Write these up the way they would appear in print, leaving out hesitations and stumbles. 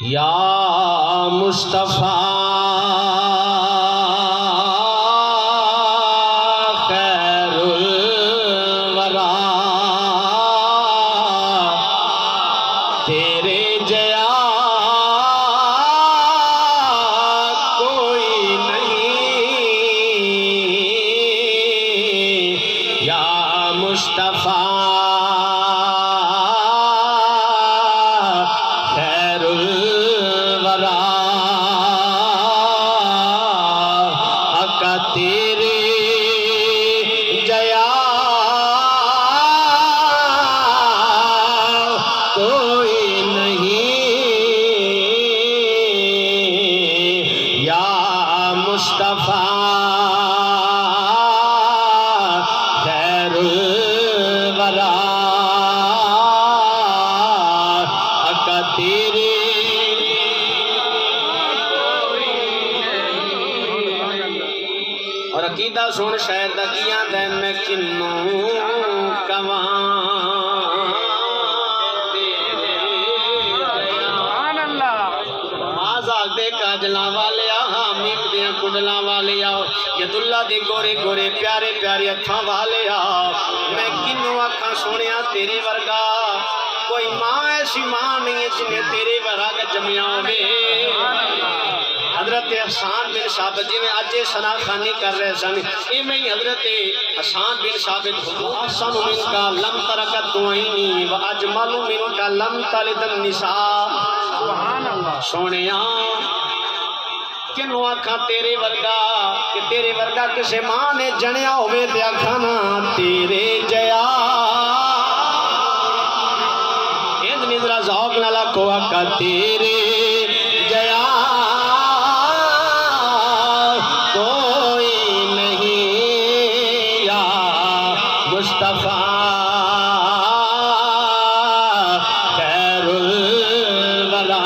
या मुस्तफा खैरुल वरा तेरे जया कोई नहीं। या मुस्तफा तेरे जया कोई नहीं। या मुस्तफा खैरुल वरा आका तेरे और अकीदा सुन शायर दा किया दे मैं किन्नू कवां दे काजला वाले हामिद दे कुंडला वाले आओ यदुल्ला दे गोरे गोरे प्यारे प्यारे हत्थां वाले आओ मैं किन्नू आखां सोनिया तेरे वर्गा कोई मां ऐसी मां नहीं है जिन्हें तेरे वर्गा जमिया होवे। हजरत हसन बिन साबित जिवें अज सनाखानी कर रहे सन इवें ही हजरत हसन बिन साबित हसन मिनका लम तरकत तुईनी व अजमलु मिनका लम तलिदन निसा। सुभान अल्लाह। सोनिया किनू आखा तेरे वर्गा कि तेरे वर्गा किसे मां ने जणिया होवे ते आखा ना तेरे जया इंद निजरा ज़ौक़ नाल आखो आका तेरे जया मुस्तफा खैरुल वरा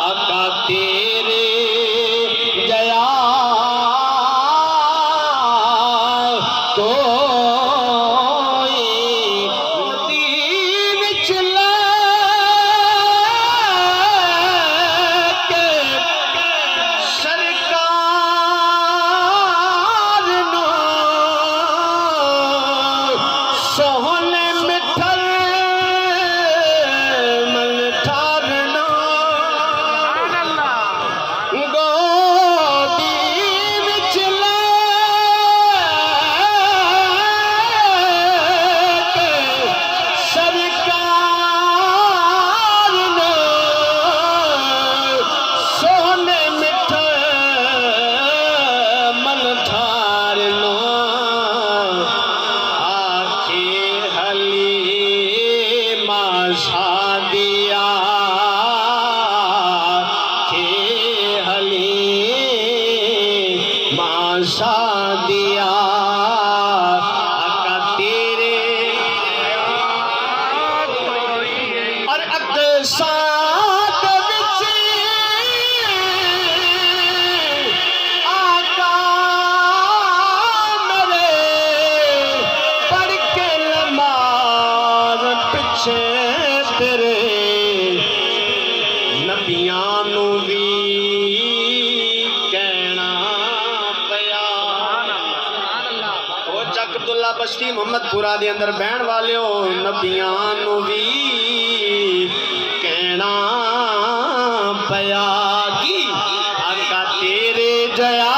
आका तेरे जया कोई दीन चला के सरकार सोहने मिठल मन ठारना गोदी विच लेके सरकार ने सोहने मिठल मन ठारना शादिया के हली मां शादिया आका तेरे और अक़साद विच आका मेरे पढ़ के नमाज पिछे तेरे नबियां नू भी कहना पया। ओ चक अब्दुल्ला बश्ती मोहम्मदपुरा दे अंदर बहन वाले हो नबियां नू भी कहना पया कि आका तेरे जया